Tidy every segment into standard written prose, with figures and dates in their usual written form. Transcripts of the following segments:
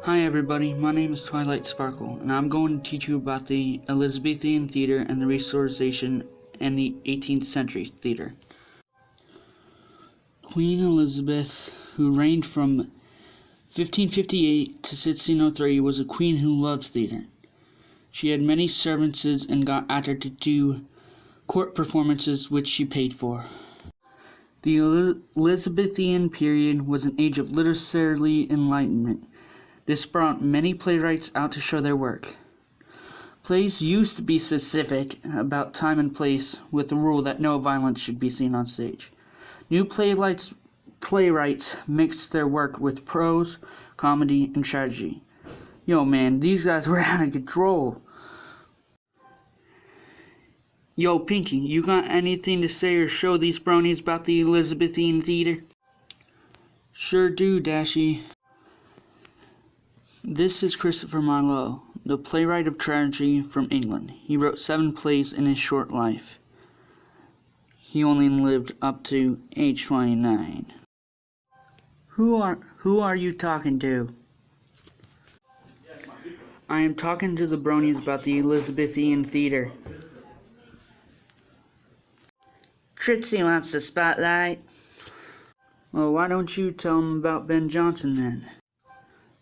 Hi everybody, my name is Twilight Sparkle, and I'm going to teach you about the Elizabethan Theater and the Restoration and the 18th Century Theater. Queen Elizabeth, who reigned from 1558 to 1603, was a queen who loved theater. She had many servants and got actors to do court performances which she paid for. The Elizabethan period was an age of literary enlightenment. This brought many playwrights out to show their work. Plays used to be specific about time and place, with the rule that no violence should be seen on stage. New playwrights mixed their work with prose, comedy, and tragedy. Yo man, these guys were out of control. Yo Pinky, you got anything to say or show these bronies about the Elizabethan Theater? Sure do, Dashy. This is Christopher Marlowe, the playwright of tragedy from England. He wrote 7 plays in his short life. He only lived up to age 29. Who are you talking to? I am talking to the bronies about the Elizabethan Theater. Trixie wants the spotlight. Well, why don't you tell him about Ben Jonson then?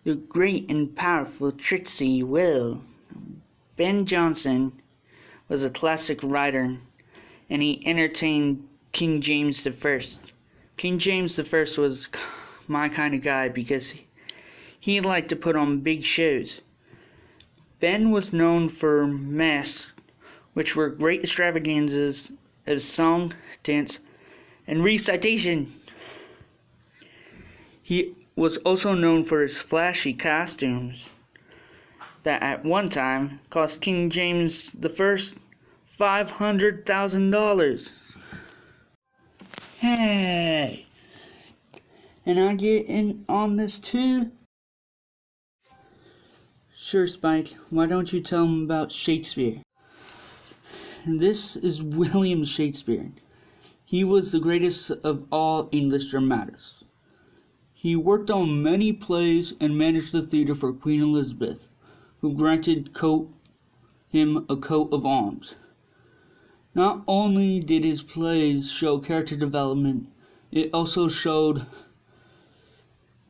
The great and powerful Trixie will. Ben Jonson was a classic writer, and he entertained King James I. King James I was my kind of guy because he liked to put on big shows. Ben was known for masques, which were great extravaganzas of song, dance, and recitation. He was also known for his flashy costumes that at one time cost King James I $500,000. Hey! And I get in on this too? Sure, Spike. Why don't you tell him about Shakespeare? This is William Shakespeare. He was the greatest of all English dramatists. He worked on many plays and managed the theater for Queen Elizabeth, who granted him a coat of arms. Not only did his plays show character development, it also showed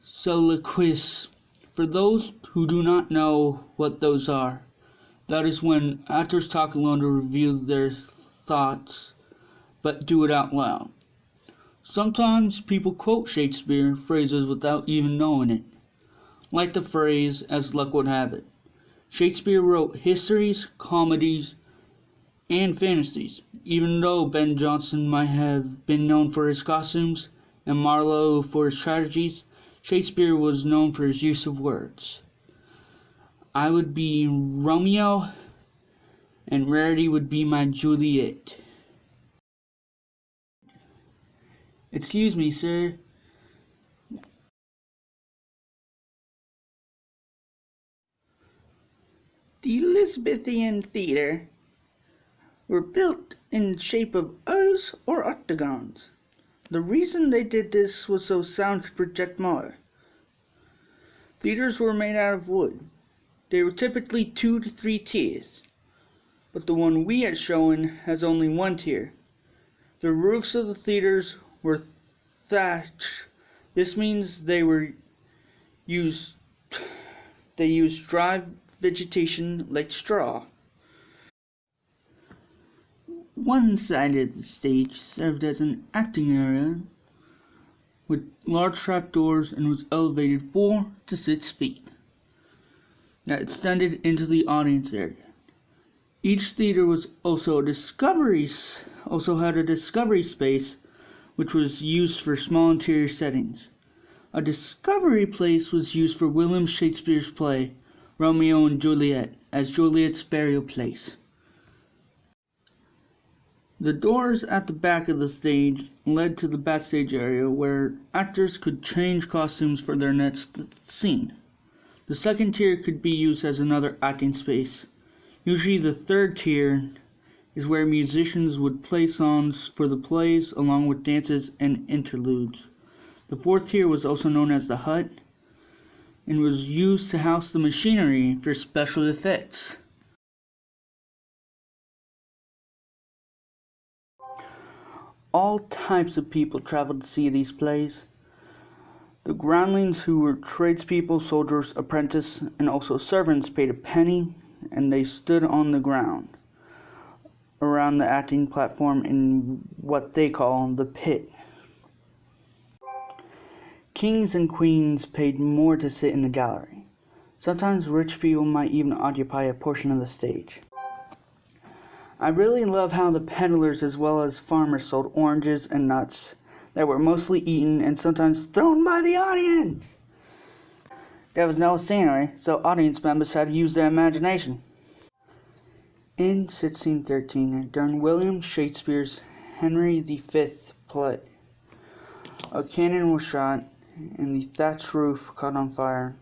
soliloquies. For those who do not know what those are, that is when actors talk alone to reveal their thoughts, but do it out loud. Sometimes people quote Shakespeare phrases without even knowing it, like the phrase, as luck would have it. Shakespeare wrote histories, comedies, and fantasies. Even though Ben Jonson might have been known for his costumes and Marlowe for his tragedies, Shakespeare was known for his use of words. I would be Romeo, and Rarity would be my Juliet. Excuse me, sir. The Elizabethan Theater were built in shape of O's or octagons. The reason they did this was so sound could project more. Theaters were made out of wood. They were typically 2 to 3 tiers, but the one we are showing has only 1 tier. The roofs of the theaters were thatched. This means they used dry vegetation like straw. One side of the stage served as an acting area with large trapdoors and was elevated 4 to 6 feet that extended into the audience area. Each theater was also had a discovery space which was used for small interior settings. A discovery place was used for William Shakespeare's play, Romeo and Juliet, as Juliet's burial place. The doors at the back of the stage led to the backstage area where actors could change costumes for their next scene. The second tier could be used as another acting space. Usually the third tier is where musicians would play songs for the plays along with dances and interludes. The fourth tier was also known as the hut. and was used to house the machinery for special effects. All types of people traveled to see these plays. The groundlings, who were tradespeople, soldiers, apprentices, and also servants, paid a penny, and they stood on the ground around the acting platform in what they call the pit. Kings and queens paid more to sit in the gallery. Sometimes rich people might even occupy a portion of the stage. I really love how the peddlers as well as farmers sold oranges and nuts that were mostly eaten and sometimes thrown by the audience. There was no scenery, so audience members had to use their imagination. In 1613, during William Shakespeare's Henry V play, a cannon was shot and the thatched roof caught on fire.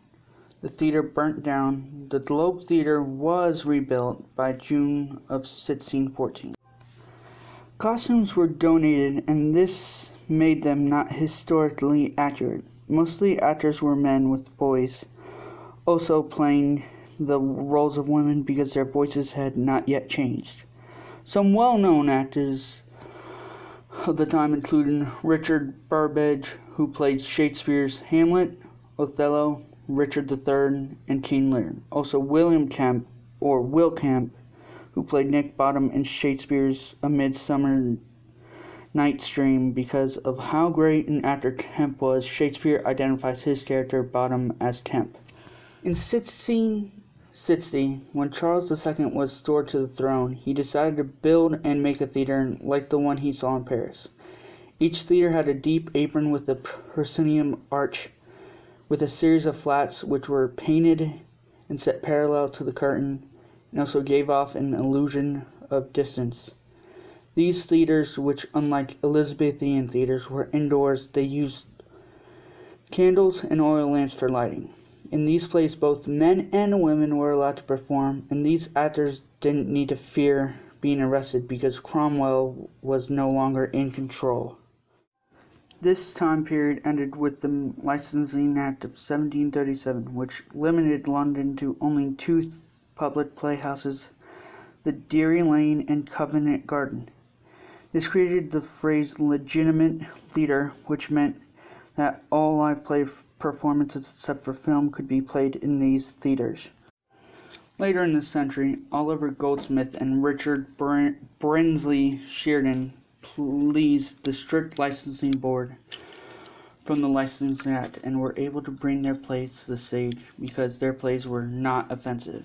The theater burnt down. The Globe Theater was rebuilt by June of 1614. Costumes were donated, and this made them not historically accurate. Mostly actors were men with boys, also playing the roles of women because their voices had not yet changed. Some well-known actors of the time included Richard Burbage, who played Shakespeare's Hamlet, Othello, Richard III, and King Lear. Also William Kemp, or Will Kemp, who played Nick Bottom in Shakespeare's A Midsummer Night's Dream. Because of how great an actor Kemp was, Shakespeare identifies his character Bottom as Kemp. In 1660, when Charles II was restored to the throne, he decided to build and make a theater like the one he saw in Paris. Each theater had a deep apron with a proscenium arch with a series of flats which were painted and set parallel to the curtain, and also gave off an illusion of distance. These theaters, which unlike Elizabethan theaters were indoors, they used candles and oil lamps for lighting. In these plays, both men and women were allowed to perform, and these actors didn't need to fear being arrested because Cromwell was no longer in control. This time period ended with the Licensing Act of 1737, which limited London to only two public playhouses, the Drury Lane and Covent Garden. This created the phrase legitimate theatre, which meant that all live play performances except for film could be played in these theaters. Later in the century, Oliver Goldsmith and Richard Brinsley Sheridan pleased the strict licensing board from the Licensing Act and were able to bring their plays to the stage because their plays were not offensive.